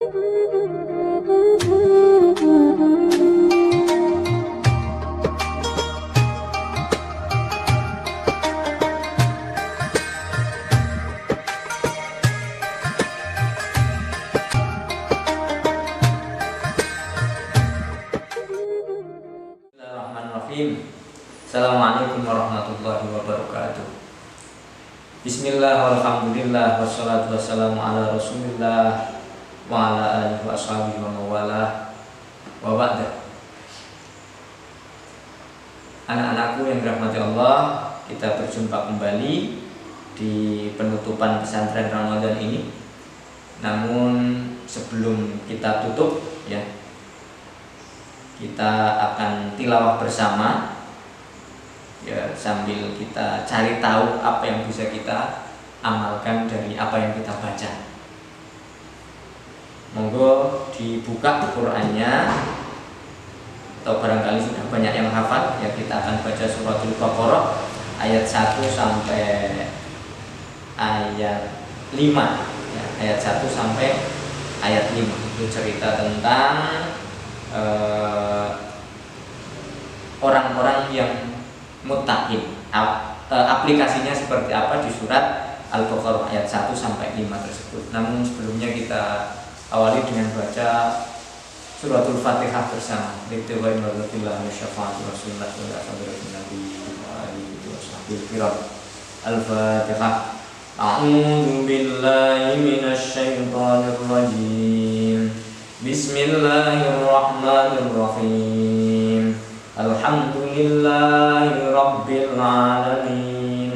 Bismillahirrahmanirrahim. Assalamualaikum warahmatullahi wabarakatuh. Bismillah walhamdulillah wassalatu wassalamu ala rasulillah wa ala alihi wa ashabihi wa mawalah wa ba'da. Anak-anakku yang dirahmati Allah, kita berjumpa kembali di penutupan pesantren Ramadan ini. Namun sebelum kita tutup ya, kita akan tilawah bersama ya, sambil kita cari tahu apa yang bisa kita amalkan dari apa yang kita baca. Monggo dibuka Qur'annya, atau barangkali sudah banyak yang hafal ya, kita akan baca suratul Baqarah ayat 1 sampai ayat 5 ya, ayat 1 sampai ayat 5 itu cerita tentang orang-orang yang muttaqin. Aplikasinya seperti apa di surat Al-Baqarah ayat 1 sampai 5 tersebut. Namun sebelumnya kita awali dengan baca suratul Fatihah bersama. Al-Fatihah. A'udzu billahi minasy syaithanir rajim. Bismillahirrahmanirrahim. Alhamdulillahi rabbil alamin.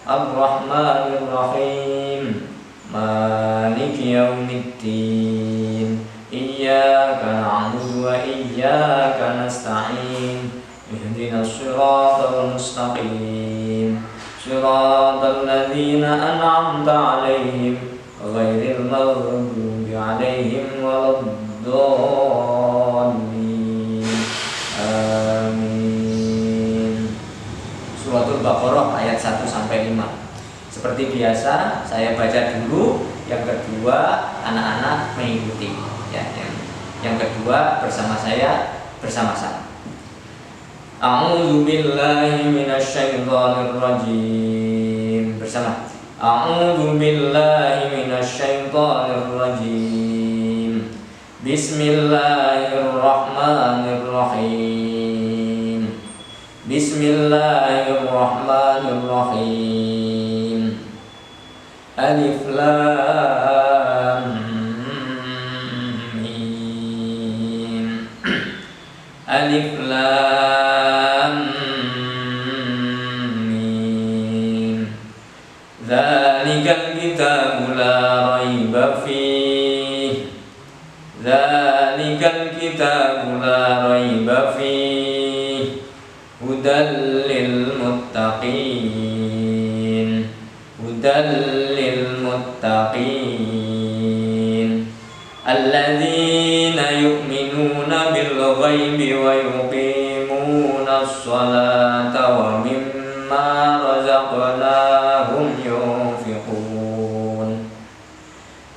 Ar-Rahmanirrahim. Maliki yaumiddin. Iyyaka na'budu wa iyyaka nasta'in. Ihdinas siratal mustaqim. Siratal ladzina an'amta 'alaihim ghairil maghdubi 'alaihim waladdallin. Amin. Suratul Baqarah ayat 1 sampai 5. Seperti biasa, saya baca dulu, yang kedua anak-anak mengikuti ya, yang kedua bersama saya bersama-sama. A'udzu billahi minasy syaithanir rajim. Bersama. A'udzu billahi minasy syaithanir rajim. Bismillahirrahmanirrahim. Bismillahirrahmanirrahim. Alif lam mim. Alif lam mim. Dzalikal kitabu la raiba fihi. Dzalikal kitabu la raiba fihi. Hudal lil muttaqin. Hudal lil muttaqin. Alladzina yu'minuna bil ghaibi wa yuqimuna as-salata wa mimma razaqnahum yunfiqun.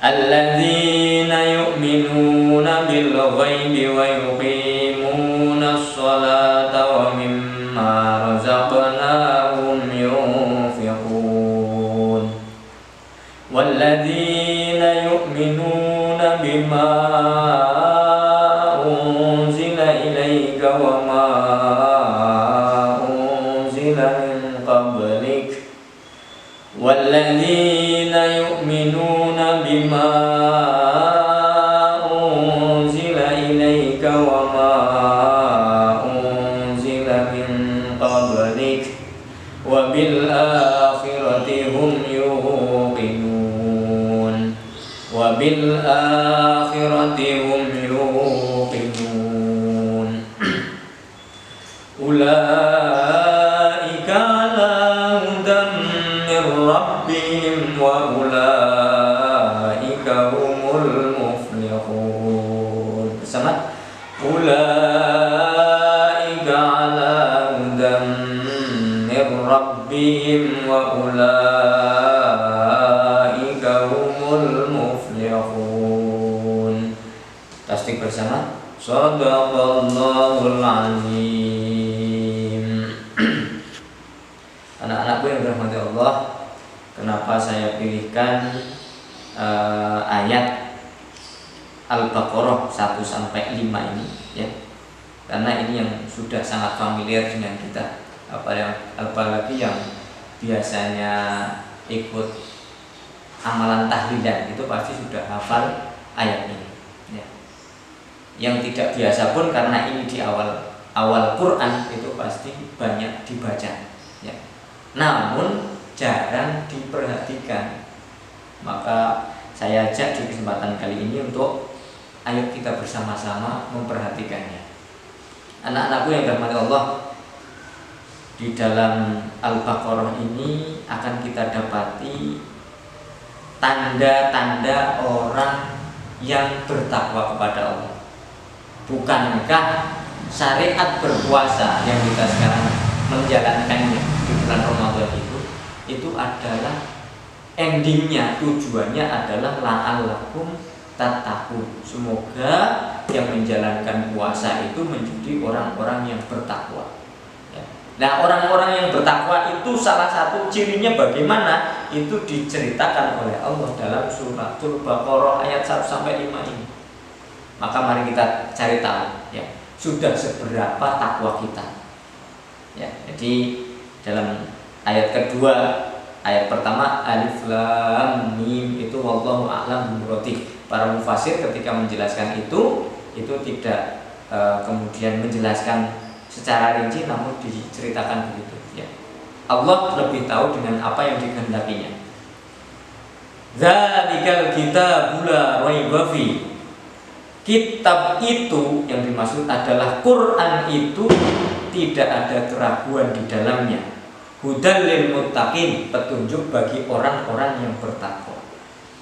Alladzina yu'minuna bil ghaibi wa yuqimuna as-salata wa mimma razaqnahum yunfiqun. Walladzina yu'minuna bima unzila ilaika wa ma unzila min qablik. Walladzina yu'minuna bima unzila ilaika wa ma unzila min qablik wa bil akhirati hum yuqinun. Wa bil akhirati hum yuqinun. Ulaika ala hudan min rabbihim wa ulaika humul muflihun. Bersama. Ulaika ala hudan min rabbihim wa ulaika humul muflihun. pasti bersama. Shadaqallahul azim. Anak-anakku yang dirahmati Allah, kenapa saya pilihkan ayat Al-Baqarah 1 sampai 5 ini ya? Karena ini yang sudah sangat familiar dengan kita. Apalagi yang biasanya ikut amalan tahlilan itu pasti sudah hafal ayat ini ya. Yang tidak biasa pun karena ini di awal Quran itu pasti banyak dibaca ya. Namun jarang diperhatikan. Maka saya ajak di kesempatan kali ini untuk ayo kita bersama-sama memperhatikannya. Anak-anakku yang dirahmati Allah, di dalam Al-Baqarah ini akan kita dapati tanda-tanda orang yang bertakwa kepada Allah. Bukankah syariat berpuasa yang kita sekarang menjalankannya di bulan Ramadan itu adalah endingnya, tujuannya adalah la'allakum tattaqun. Semoga yang menjalankan puasa itu menjadi orang-orang yang bertakwa. Nah, orang-orang yang bertakwa itu salah satu cirinya bagaimana? Itu diceritakan oleh Allah dalam suratul Baqarah ayat 1 sampai 5 ini. Maka mari kita cari tahu ya, sudah seberapa takwa kita. Ya, jadi dalam ayat kedua, ayat pertama alif lam mim itu wallahu a'lam bimuradi. Para mufasir ketika menjelaskan itu tidak kemudian menjelaskan secara rinci, namun diceritakan begitu ya. Allah lebih tahu dengan apa yang dikehendakinya. Dzalikal kitabul la raiba fi. Kitab itu yang dimaksud adalah Quran itu tidak ada keraguan di dalamnya. Hudal lil muttaqin, petunjuk bagi orang-orang yang bertakwa.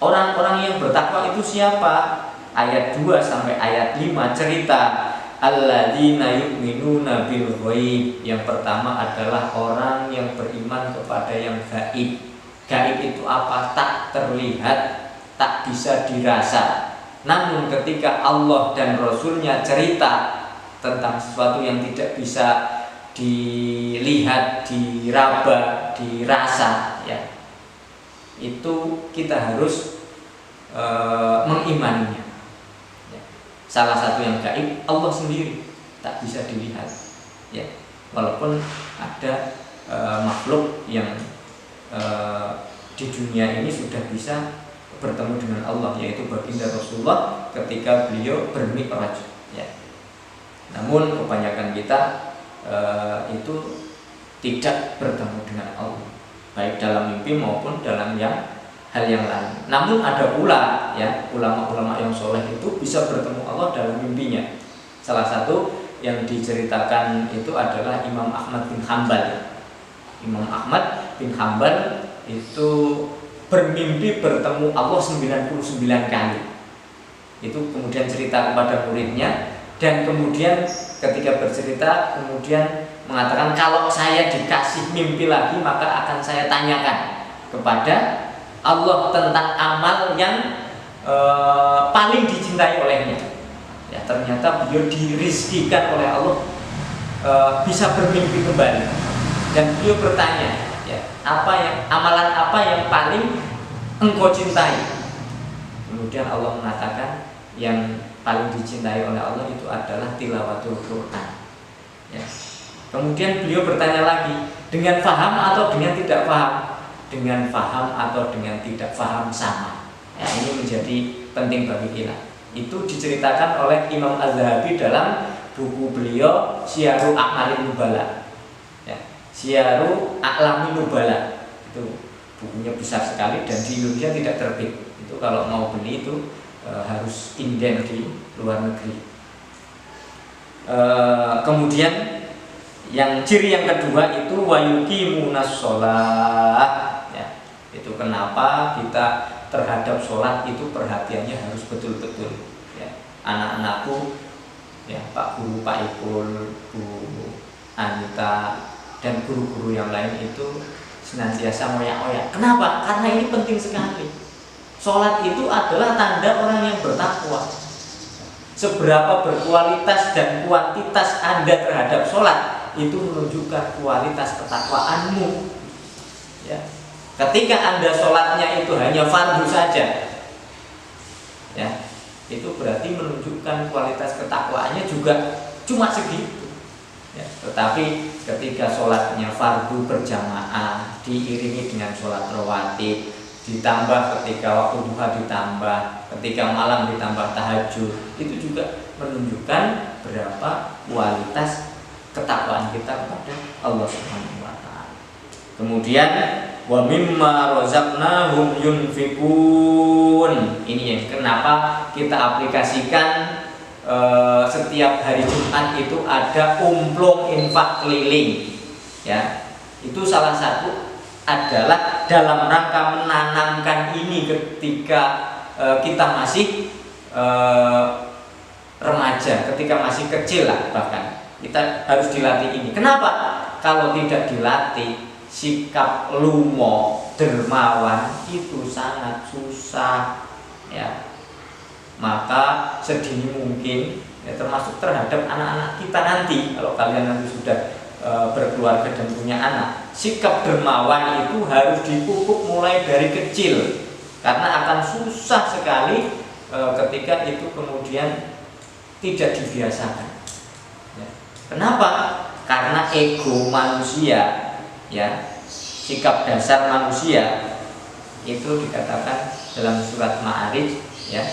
Orang-orang yang bertakwa itu siapa? Ayat 2 sampai ayat 5 cerita alladzina yu'minuna bil ghaib. Yang pertama adalah orang yang beriman kepada yang gaib. Gaib itu apa? Tak terlihat, tak bisa dirasa. Namun ketika Allah dan Rasulnya cerita tentang sesuatu yang tidak bisa dilihat, diraba, dirasa ya, itu kita harus mengimaninya ya. Salah satu yang gaib Allah sendiri, tak bisa dilihat ya. Walaupun ada makhluk yang di dunia ini sudah bisa bertemu dengan Allah, yaitu baginda Rasulullah ketika beliau bermi'raj ya. Namun kebanyakan kita itu tidak bertemu dengan Allah, baik dalam mimpi maupun dalam hal yang lain. Namun ada pula ya ulama-ulama yang soleh itu bisa bertemu Allah dalam mimpinya. Salah satu yang diceritakan itu adalah Imam Ahmad bin Hanbal. Imam Ahmad bin Hanbal itu bermimpi bertemu Allah 99 kali. Itu kemudian cerita kepada muridnya, dan kemudian ketika bercerita kemudian mengatakan, kalau saya dikasih mimpi lagi maka akan saya tanyakan kepada Allah tentang amal yang paling dicintai olehnya. Ya, ternyata beliau dirizkikan oleh Allah bisa bermimpi kembali, dan beliau bertanya, ya, amalan apa yang paling engkau cintai? Kemudian Allah mengatakan yang paling dicintai oleh Allah itu adalah tilawatul Quran ya. Kemudian beliau bertanya lagi, dengan faham atau dengan tidak faham? Dengan faham atau dengan tidak faham sama ya. Ini menjadi penting bagi kita. Itu diceritakan oleh Imam Az-Zahabi dalam buku beliau Syiarul A'lamin Nubala ya. Syiarul A'lamin Nubala itu bukunya besar sekali dan di Indonesia tidak terbit. Itu kalau mau beli itu harus inden di luar negeri. Kemudian yang ciri yang kedua itu wayuqimunas sholat ya. Itu kenapa kita terhadap sholat itu perhatiannya harus betul-betul ya. Anak-anakku ya, Pak Guru, Pak Ipul, Bu Anita dan guru-guru yang lain itu senantiasa ngoyak-ngoyak. Kenapa? Karena ini penting sekali. Sholat itu adalah tanda orang yang bertakwa. Seberapa berkualitas dan kuantitas Anda terhadap sholat itu menunjukkan kualitas ketakwaanmu. Ya. Ketika Anda sholatnya itu hanya fardu saja, ya, itu berarti menunjukkan kualitas ketakwaannya juga cuma segitu. Ya. Tetapi ketika sholatnya fardu berjamaah diiringi dengan sholat rawatib, ditambah ketika waktu duha ditambah, ketika malam ditambah tahajud, itu juga menunjukkan berapa kualitas ketakwaan kita kepada Allah Subhanahu wa taala. Kemudian wa mimma razaqnahum yunfikun. Ini yang kenapa kita aplikasikan setiap hari Jumat itu ada umplung infak keliling. Ya. Itu salah satu adalah dalam rangka menanamkan ini ketika kita masih remaja, ketika masih kecil lah, bahkan kita harus dilatih ini. Kenapa? Kalau tidak dilatih, sikap lumo, dermawan itu sangat susah, ya. Maka sedini mungkin, ya, termasuk terhadap anak-anak kita nanti, kalau kalian nanti sudah berkeluarga dan punya anak, sikap dermawan itu harus dipupuk mulai dari kecil, karena akan susah sekali ketika itu kemudian tidak dibiasakan. Ya. Kenapa? Karena ego manusia, ya, sikap dasar manusia itu dikatakan dalam surat Ma'arij, ya,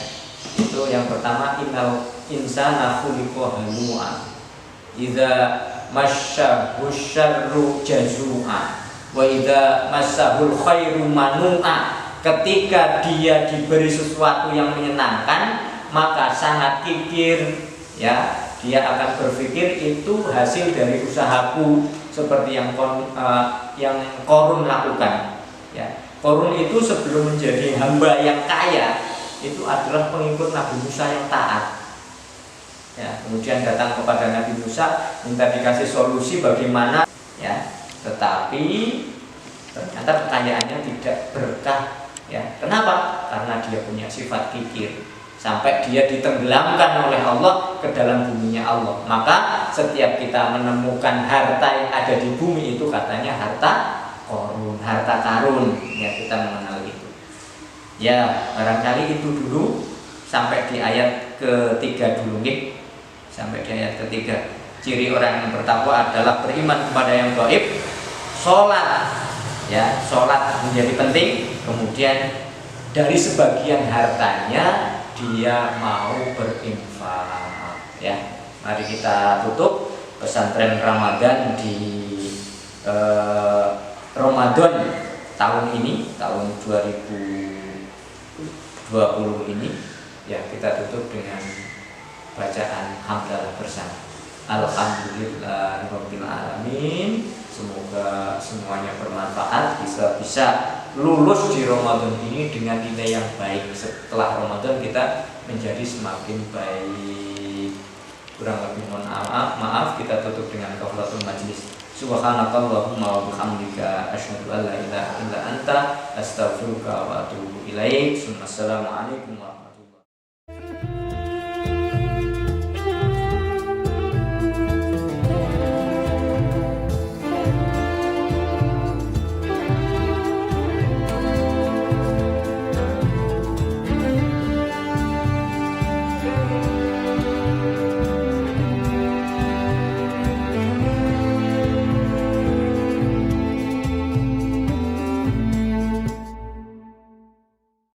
itu yang pertama innal insana khuliqa halu'a idza masyahu syarru jazua wa idza massahul khairu manu'a. Ketika dia diberi sesuatu yang menyenangkan maka sangat kikir, ya, dia akan berpikir itu hasil dari usahaku, seperti yang Qarun lakukan, ya. Qarun itu sebelum menjadi hamba yang kaya itu adalah pengikut Nabi Musa yang taat. Ya, kemudian datang kepada Nabi Musa minta dikasih solusi bagaimana, ya, tetapi ternyata kekayaannya tidak berkah, ya. Kenapa? Karena dia punya sifat kikir sampai dia ditenggelamkan oleh Allah ke dalam buminya Allah. Maka setiap kita menemukan harta yang ada di bumi itu katanya harta Qarun, harta karun, ya, kita mengenal itu. Ya, barangkali itu dulu sampai di ayat ketiga dulu, nih. Sampai di ayat ketiga. Ciri orang yang bertakwa adalah beriman kepada yang gaib, sholat, ya, sholat menjadi penting. Kemudian dari sebagian hartanya dia mau berinfak, ya. Mari kita tutup pesantren Ramadan di Ramadan tahun ini, tahun 2020 ini, ya, kita tutup dengan bacaan hamdalah bersama. Alhamdulillahirabbil alamin. Semoga semuanya bermanfaat, bisa lulus di Ramadan ini dengan nilai yang baik. Setelah Ramadan kita menjadi semakin baik. Kurang lebih mohon maaf, kita tutup dengan kafaratul majlis. Subhanakallahumma wa bihamdika asyhadu an la ilaha illa anta astaghfiruka wa atubu ilaik. Assalamualaikum warahmatullahi wabarakatuh.